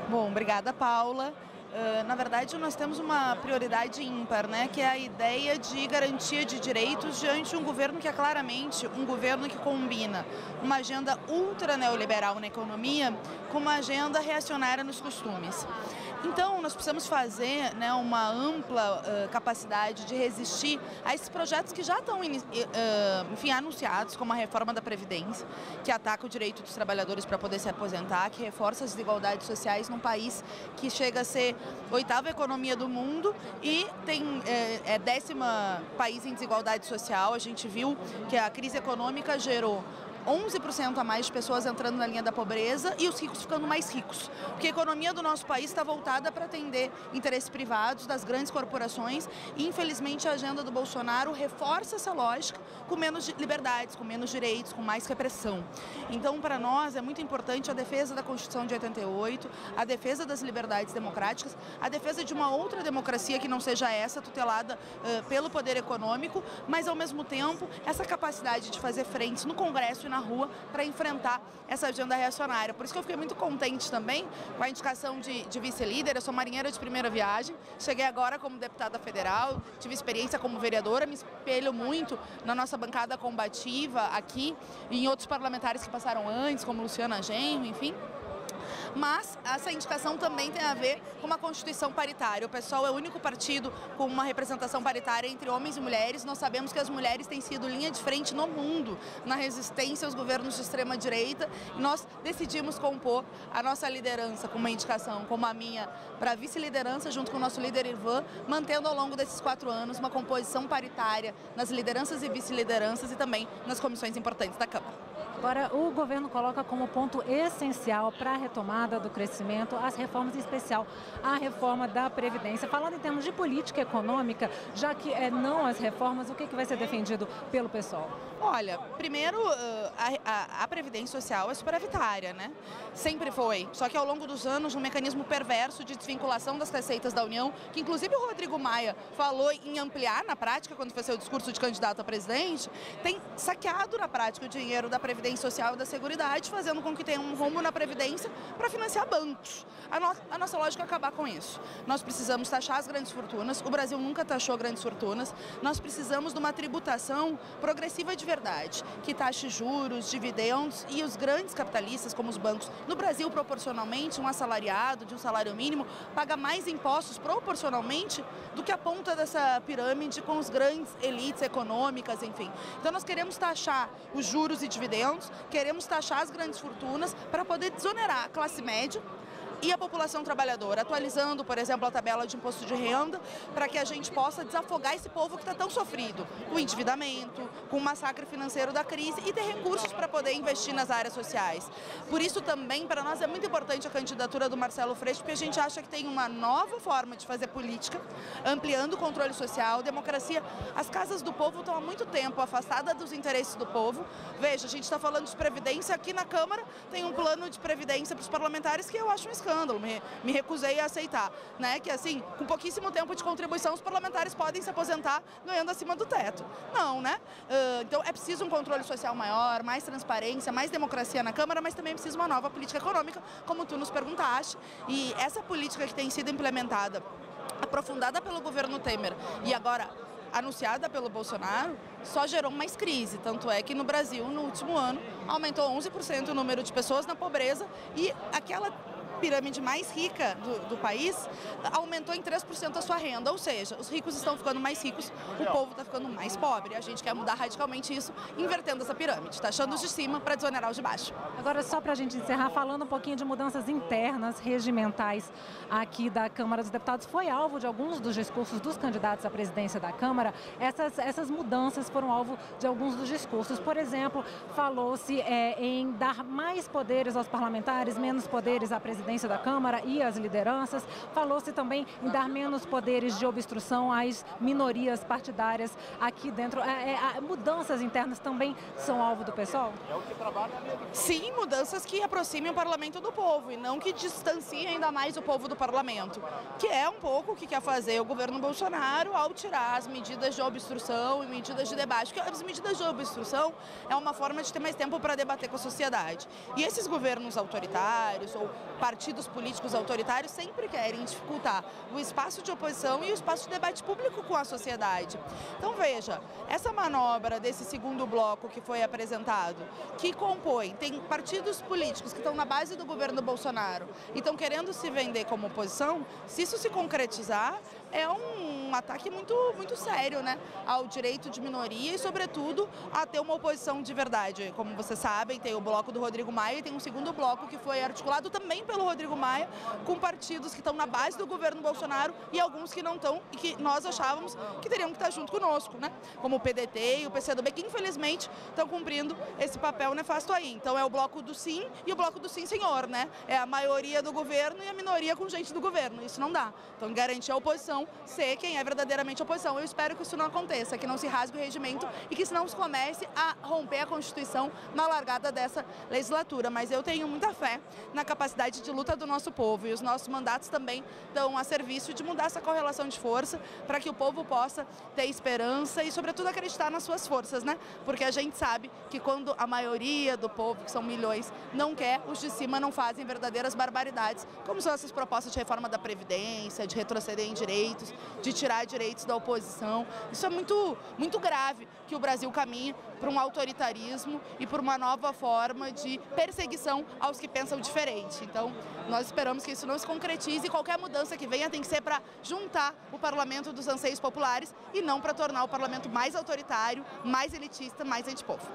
Bom, obrigada, Paula. Na verdade, nós temos uma prioridade ímpar, né, que é a ideia de garantia de direitos diante de um governo que é claramente um governo que combina uma agenda ultra neoliberal na economia com uma agenda reacionária nos costumes. Então, nós precisamos fazer, né, uma ampla capacidade de resistir a esses projetos que já estão enfim, anunciados, como a reforma da Previdência, que ataca o direito dos trabalhadores para poder se aposentar, que reforça as desigualdades sociais num país que chega a ser 8ª economia do mundo e é 10º país em desigualdade social. A gente viu que a crise econômica gerou 11% a mais de pessoas entrando na linha da pobreza e os ricos ficando mais ricos. Porque a economia do nosso país está voltada para atender interesses privados das grandes corporações e, infelizmente, a agenda do Bolsonaro reforça essa lógica com menos liberdades, com menos direitos, com mais repressão. Então, para nós, é muito importante a defesa da Constituição de 88, a defesa das liberdades democráticas, a defesa de uma outra democracia que não seja essa, tutelada pelo poder econômico, mas, ao mesmo tempo, essa capacidade de fazer frentes no Congresso e na rua para enfrentar essa agenda reacionária. Por isso que eu fiquei muito contente também com a indicação de vice-líder. Eu sou marinheira de primeira viagem, cheguei agora como deputada federal, tive experiência como vereadora, me espelho muito na nossa bancada combativa aqui e em outros parlamentares que passaram antes, como Luciana Genro, enfim. Mas essa indicação também tem a ver com uma Constituição paritária. O PSOL é o único partido com uma representação paritária entre homens e mulheres. Nós sabemos que as mulheres têm sido linha de frente no mundo na resistência aos governos de extrema-direita. E nós decidimos compor a nossa liderança com uma indicação como a minha para vice-liderança, junto com o nosso líder Irvan, mantendo ao longo desses 4 anos uma composição paritária nas lideranças e vice-lideranças e também nas comissões importantes da Câmara. Agora, o governo coloca como ponto essencial para a retomada do crescimento as reformas, em especial a reforma da Previdência. Falando em termos de política econômica, já que não as reformas, o que vai ser defendido pelo PSOL? Olha, primeiro, a Previdência Social é superavitária, né? Sempre foi. Só que ao longo dos anos, um mecanismo perverso de desvinculação das receitas da União, que inclusive o Rodrigo Maia falou em ampliar na prática, quando fez seu discurso de candidato a presidente, tem saqueado na prática o dinheiro da Previdência Social e da Seguridade, fazendo com que tenha um rombo na Previdência para financiar bancos. A nossa lógica é acabar com isso. Nós precisamos taxar as grandes fortunas, o Brasil nunca taxou grandes fortunas, nós precisamos de uma tributação progressiva de verdade, que taxe juros, dividendos e os grandes capitalistas, como os bancos. No Brasil, proporcionalmente, um assalariado de um salário mínimo paga mais impostos proporcionalmente do que a ponta dessa pirâmide com os grandes elites econômicas, enfim. Então nós queremos taxar os juros e dividendos, queremos taxar as grandes fortunas para poder desonerar a classe média e a população trabalhadora, atualizando, por exemplo, a tabela de imposto de renda, para que a gente possa desafogar esse povo que está tão sofrido, com o endividamento, com o massacre financeiro da crise e ter recursos para poder investir nas áreas sociais. Por isso também, para nós, é muito importante a candidatura do Marcelo Freixo, porque a gente acha que tem uma nova forma de fazer política, ampliando o controle social, democracia. As casas do povo estão há muito tempo afastadas dos interesses do povo. Veja, a gente está falando de previdência, aqui na Câmara tem um plano de previdência para os parlamentares que eu acho um escândalo. Me recusei a aceitar, né? Que assim, com pouquíssimo tempo de contribuição, os parlamentares podem se aposentar ganhando acima do teto. Não, né? Então é preciso um controle social maior, mais transparência, mais democracia na Câmara, mas também é preciso uma nova política econômica, como tu nos perguntaste. E essa política que tem sido implementada, aprofundada pelo governo Temer e agora anunciada pelo Bolsonaro, só gerou mais crise. Tanto é que no Brasil, no último ano, aumentou 11% o número de pessoas na pobreza e aquela pirâmide mais rica do país aumentou em 3% a sua renda, ou seja, os ricos estão ficando mais ricos, o povo está ficando mais pobre. A gente quer mudar radicalmente isso, invertendo essa pirâmide, taxando os de cima para desonerar os de baixo. Agora, só para a gente encerrar, falando um pouquinho de mudanças internas, regimentais aqui da Câmara dos Deputados, foi alvo de alguns dos discursos dos candidatos à presidência da Câmara. Essas mudanças foram alvo de alguns dos discursos. Por exemplo, falou-se em dar mais poderes aos parlamentares, menos poderes à presidência da Câmara e às lideranças. Falou-se também em dar menos poderes de obstrução às minorias partidárias aqui dentro. Mudanças internas também são alvo do PSOL? Sim, mudanças que aproximem o parlamento do povo e não que distanciem ainda mais o povo do parlamento, que é um pouco o que quer fazer o governo Bolsonaro ao tirar as medidas de obstrução e medidas de debate, porque as medidas de obstrução é uma forma de ter mais tempo para debater com a sociedade. E esses governos autoritários ou partidos partidos políticos autoritários sempre querem dificultar o espaço de oposição e o espaço de debate público com a sociedade. Então veja, essa manobra desse segundo bloco que foi apresentado, que compõe, tem partidos políticos que estão na base do governo Bolsonaro e estão querendo se vender como oposição, se isso se concretizar, é um ataque muito sério, né, ao direito de minoria e, sobretudo, a ter uma oposição de verdade. Como vocês sabem, tem o bloco do Rodrigo Maia e tem um segundo bloco que foi articulado também pelo Rodrigo Maia, com partidos que estão na base do governo Bolsonaro e alguns que não estão e que nós achávamos que teriam que estar junto conosco, né, como o PDT e o PCdoB, que infelizmente estão cumprindo esse papel nefasto aí. Então é o bloco do sim e o bloco do sim senhor, né, é a maioria do governo e a minoria com gente do governo. Isso não dá. Então garantir a oposição ser quem é verdadeiramente oposição. Eu espero que isso não aconteça, que não se rasgue o regimento e que não se comece a romper a Constituição na largada dessa legislatura. Mas eu tenho muita fé na capacidade de luta do nosso povo e os nossos mandatos também estão a serviço de mudar essa correlação de força para que o povo possa ter esperança e, sobretudo, acreditar nas suas forças, né? Porque a gente sabe que quando a maioria do povo, que são milhões, não quer, os de cima não fazem verdadeiras barbaridades, como são essas propostas de reforma da Previdência, de retroceder em direitos, de tirar direitos da oposição. Isso é muito grave, que o Brasil caminhe para um autoritarismo e por uma nova forma de perseguição aos que pensam diferente. Então, nós esperamos que isso não se concretize e qualquer mudança que venha tem que ser para juntar o parlamento dos anseios populares e não para tornar o parlamento mais autoritário, mais elitista, mais antipovo.